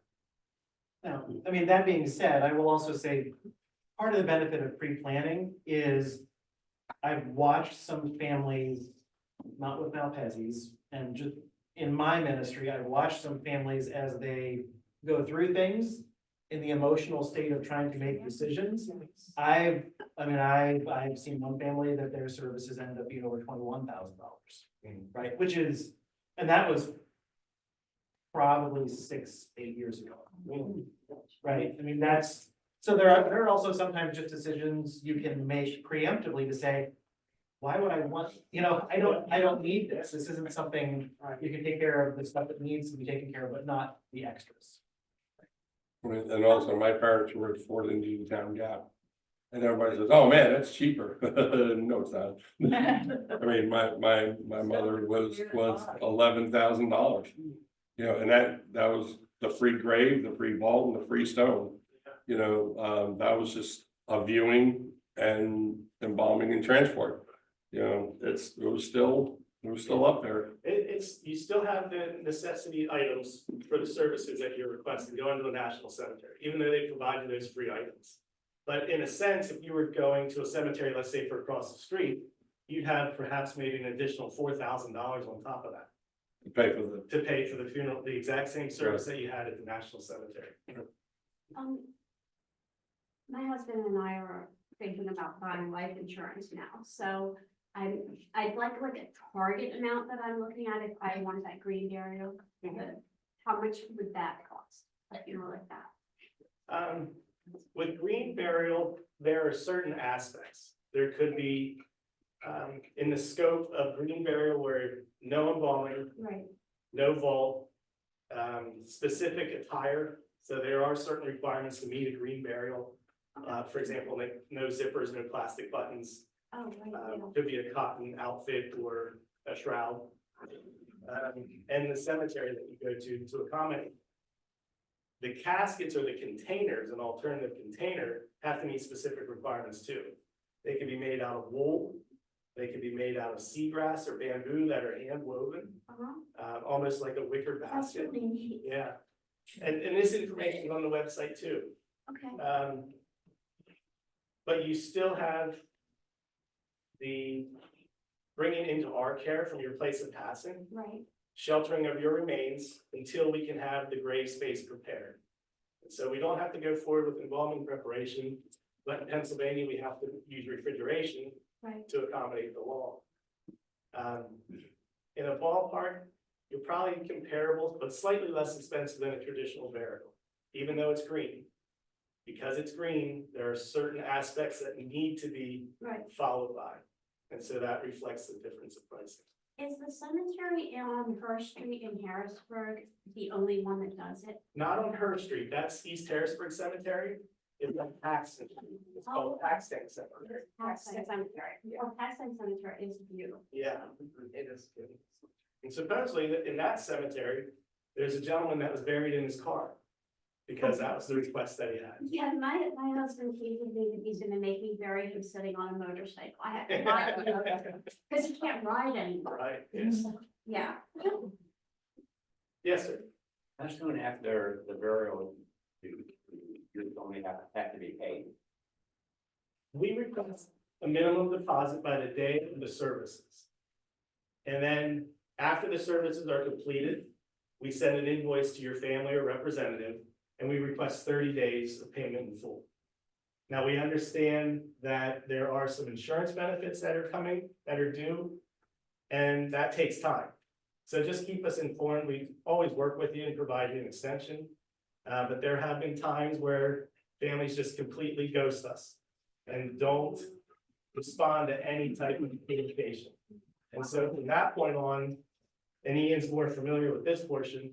Now, I mean, that being said, I will also say, part of the benefit of pre-planning is I've watched some families, not with Malpezzi's, and just in my ministry, I've watched some families as they go through things in the emotional state of trying to make decisions. I've seen one family that their services ended up being over $21,000, right? Which is, and that was probably 6-8 years ago. Right, I mean, so there are also sometimes just decisions you can make preemptively to say, why would I want, I don't need this, this isn't something, you can take care of the stuff that needs to be taken care of, but not the extras. And also, my parents were at Fort Indian Town Gap. And everybody says, oh man, that's cheaper. No, it's not. I mean, my mother was $11,000. And that was the free grave, the free vault, and the free stone. That was just a viewing and embalming and transport. It was still up there. You still have the necessity items for the services that you're requesting, going to the National Cemetery, even though they provide you those free items. But in a sense, if you were going to a cemetery, let's say for across the street, you'd have perhaps maybe an additional $4,000 on top of that. To pay for the funeral, the exact same service that you had at the National Cemetery. My husband and I are thinking about buying life insurance now, so I'd like a target amount that I'm looking at if I want that green burial. How much would that cost, a funeral like that? With green burial, there are certain aspects. There could be, in the scope of green burial where no embalming, Right. no vault, specific attire, So there are certain requirements to meet a green burial. For example, like no zippers, no plastic buttons, Oh, right, yeah. could be a cotton outfit or a shroud. And the cemetery that you go to accommodate. The caskets or the containers, an alternative container, have to meet specific requirements too. They can be made out of wool, they can be made out of seagrass or bamboo that are hand woven, Uh-huh. almost like a wicker That's basket. really neat. Yeah, and this information is on the website too. Okay, But you still have the bringing into our care from your place of passing, right. sheltering of your remains until we can have the grave space prepared. And so we don't have to go forward with embalming preparation, but in Pennsylvania, we have to use refrigeration Right. to accommodate the law. In a ballpark, you're probably comparable, but slightly less expensive than a traditional burial, even though it's green. Because it's green, there are certain aspects that need to be Right. followed by. And so that reflects the difference of pricing. Is the cemetery on First Street in Harrisburg the only one that does it? Not on her street, that's East Harrisburg Cemetery. It's on Paxton. It's called Paxton Cemetery. Paxton Cemetery. Oh, Paxton Cemetery is beautiful. Yeah, it is good. And supposedly in that cemetery, there's a gentleman that was buried in his car. Because that was the request that he had. Yeah, my husband teases me that he's gonna make me bury him sitting on a motorcycle. I have to buy one, because he can't ride anymore. Right, yes. Yeah. Yes, sir. How soon after the burial, you only have to be paid? We request a minimum deposit by the day of the services. And then after the services are completed, we send an invoice to your family or representative, and we request 30 days of payment in full. Now, we understand that there are some insurance benefits that are coming, that are due, and that takes time. So just keep us informed. We always work with you and provide you an extension. But there have been times where families just completely ghost us and don't respond to any type of communication. And so from that point on, and Ian's more familiar with this portion,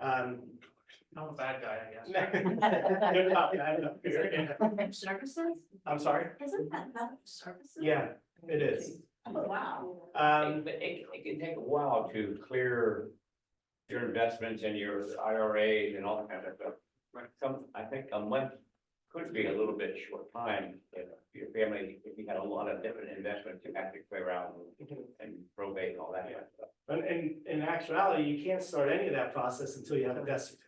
I'm a bad guy, I guess. Good job, yeah. Services? I'm sorry? Isn't that medical services? Yeah, it is. Oh, wow. But it can take a while to clear your investments and your IRAs and all that kind of stuff. I think a month could be a little bit short time if your family, if you had a lot of different investments, you have to clear out and probate and all that kind of stuff. And in actuality, you can't start any of that process until you have a death certificate.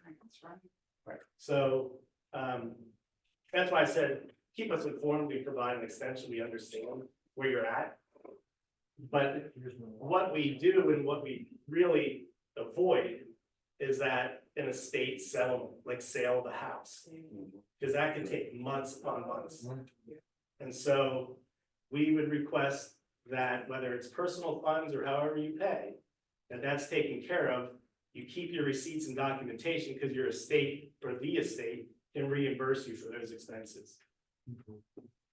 Right. So, that's why I said, keep us informed, we provide an extension, we understand where you're at. But what we do and what we really avoid is that an estate settlement, like sale of the house. Because that can take months upon months. And so we would request that whether it's personal funds or however you pay, that's taken care of. You keep your receipts and documentation because your estate or the estate can reimburse you for those expenses.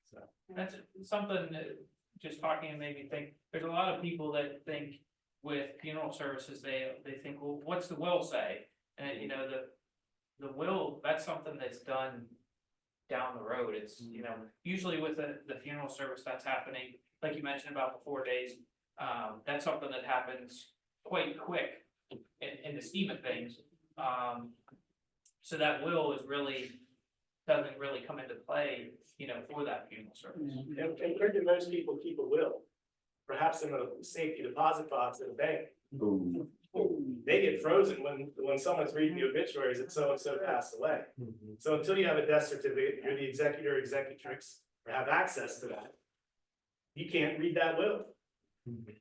So, That's something that, just talking made me think, there's a lot of people that think with funeral services, they think, well, what's the will say? And you know, the will, that's something that's done down the road. It's, you know, usually with the funeral service that's happening, like you mentioned about the 4 days. That's something that happens quite quick in the scheme of things. So that will is really, doesn't really come into play, you know, for that funeral service. and where do most people keep a will? Perhaps in a safety deposit box at a bank. They get frozen when someone's reading the obituaries that so-and-so passed away. So until you have a death certificate, you're the executor or executrix, or have access to that. You can't read that will.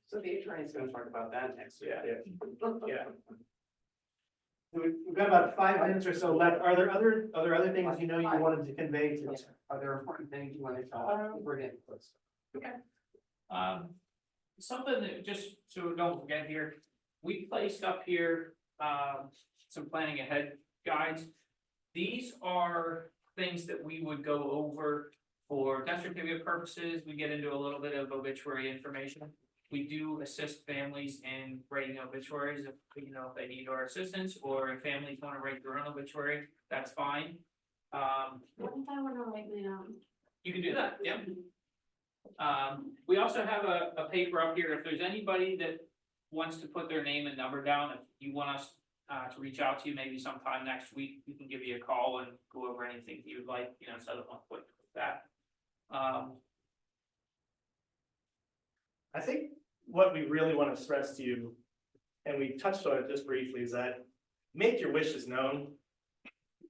So the attorney's gonna talk about that next week. Yeah. We've got about 5 minutes or so left. Are there other things you know you wanted to convey to us? Are there important things you want to talk? We're getting close. Something that, just so we don't forget here, we placed up here, some planning ahead guides. These are things that we would go over for death certificate purposes. We get into a little bit of obituary information. we do assist families in writing obituaries if, if they need our assistance, or if families wanna write their own obituary, that's fine. What if I wanna write my own? You can do that, yeah. We also have a paper up here, if there's anybody that wants to put their name and number down, if you want us to reach out to you maybe sometime next week, we can give you a call and go over anything you'd like, set up on quick with that. I think what we really want to stress to you, and we touched on it just briefly, is that make your wishes known.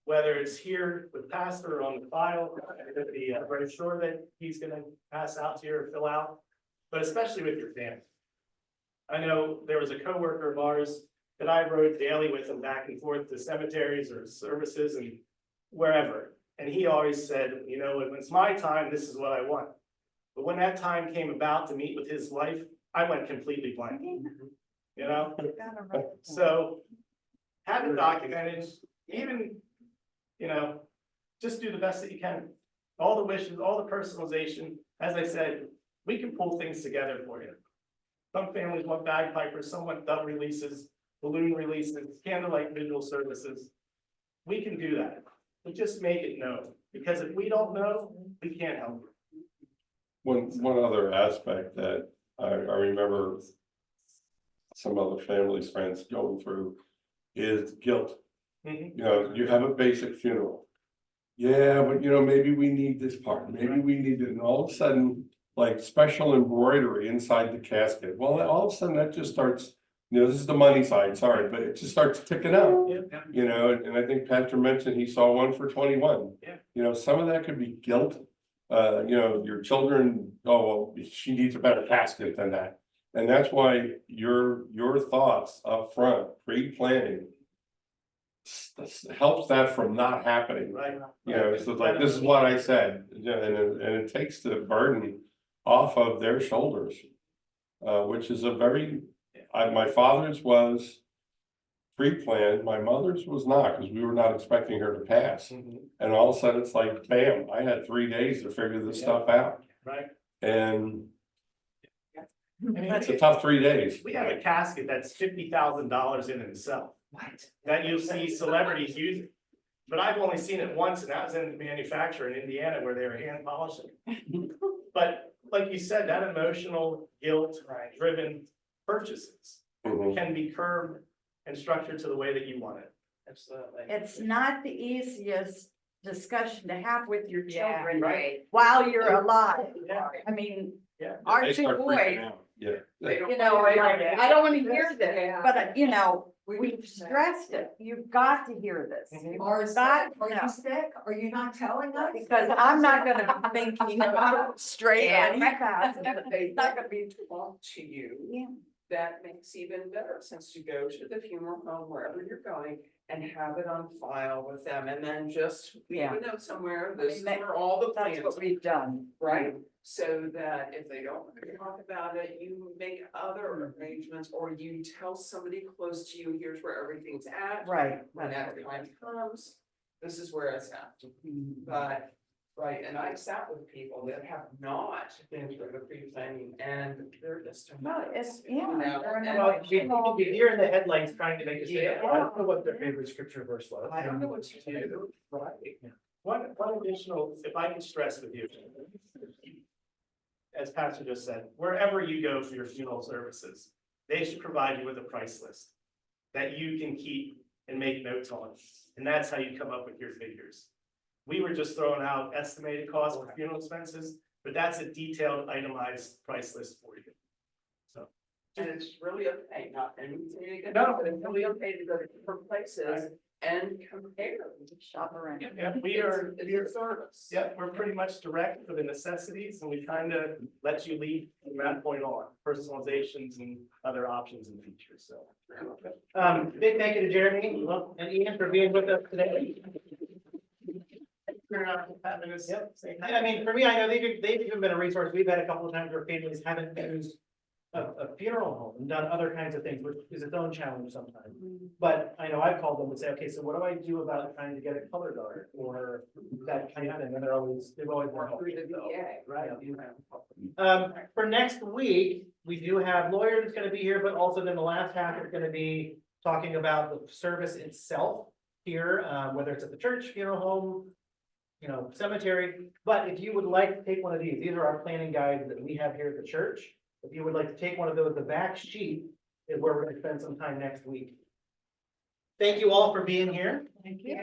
Whether it's here with pastor or on the file, the brochure that he's gonna pass out to you or fill out, but especially with your family. I know there was a coworker of ours that I rode daily with him back and forth to cemeteries or services and wherever. And he always said, when it's my time, this is what I want. But when that time came about to meet with his wife, I went completely blank. So have it documented, even, just do the best that you can. All the wishes, all the personalization, as I said, we can pull things together for you. Some families want bagpipers, some want dove releases, balloon releases, candlelight visual services. We can do that, but just make it known, because if we don't know, we can't help you. One other aspect that I remember some other families, friends going through is guilt. You have a basic funeral. Yeah, but maybe we need this part, maybe we need it, and all of a sudden, like special embroidery inside the casket. Well, all of a sudden that just starts, this is the money side, sorry, but it just starts ticking out. And I think Pastor mentioned he saw one for 21. Yeah. Some of that could be guilt. Your children, oh, well, she needs a better casket than that. And that's why your thoughts up front, pre-planning, helps that from not happening. Right. So like, this is what I said, and it takes the burden off of their shoulders. Which is my father's was pre-planned, my mother's was not, because we were not expecting her to pass. And all of a sudden, it's like, bam, I had 3 days to figure this stuff out. Right. And I mean, it's a tough 3 days. we have a casket that's $50,000 in itself. That you'll see celebrities using. But I've only seen it once, and that was in the manufacturer in Indiana where they were hand polishing. But like you said, that emotional guilt driven purchases can be curbed and structured to the way that you want it. Absolutely. It's not the easiest discussion to have with your Yeah, children right. while you're alive. Yeah. I mean, Yeah. our They two start freaking boys, out. Yeah. I don't wanna hear this, but we've stressed it. You've got to hear this. You've got to know. sick? Are you not telling us? Because I'm not gonna be thinking straight Yeah. on you guys. It's not gonna be talk to Yeah. you. That makes even better, since you go to the funeral home, wherever you're going, and have it on file with them, and then just leave Yeah. a note somewhere, I this mean, is that- where all the That's plans, what we've done. right? So that if they don't want to talk about it, you make other arrangements, or you tell somebody close to you, here's where everything's at. Right. When that time comes, this is where it's at. But, right, and I've sat with people that have not been through the pre-planning, and they're just. No, it's, you yeah. know, they're and- Well, you hear in the headlines trying to make us. Yeah. I don't know what their favorite scripture verse was. I don't know what to do. Right. One additional, if I can stress with you. As Pastor just said, wherever you go for your funeral services, they should provide you with a price list that you can keep and make notes on. And that's how you come up with your figures. We were just throwing out estimated costs for funeral expenses, but that's a detailed itemized price list for you. So. And it's really okay, not anything, No. but it's really okay to go to different places and compare. Shop around. Yeah, we are, It's a service. yeah, we're pretty much direct for the necessities, and we kind of let you lead from that point on, personalizations and other options and features, so. Big thank you to Jeremy and Ian for being with us today. For having us. Yep. I mean, for me, I know they've even been a resource. We've had a couple of times where families haven't used a funeral home and done other kinds of things, which is its own challenge sometimes. But I know I've called them and say, okay, so what do I do about trying to get a color guard or that kind of thing, and they've always been helpful. Through the VA, right, you know. For next week, we do have lawyer that's gonna be here, but also then the last half is gonna be talking about the service itself here, whether it's at the church, funeral home, you know, cemetery. But if you would like to take one of these are our planning guides that we have here at the church. If you would like to take one of those, the back sheet is where we're gonna spend some time next week. Thank you all for being here. Thank you.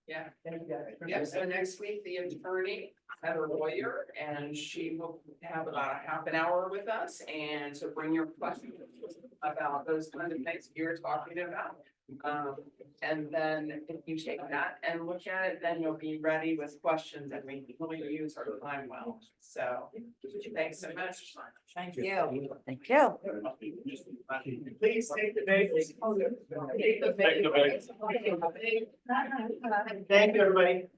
Yeah. Thank you guys. Yep, so next week, the attorney had a lawyer and she will have about a half an hour with us. And so bring your questions about those kind of things you're talking about. And then if you take that and look at it, then you'll be ready with questions and we really use our time well. So thanks so much. Thank you. Thank you. Please take the bait. Take the bait. Thank you, everybody.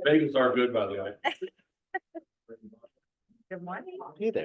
Vegas are good, by the way. Good morning. Hey there.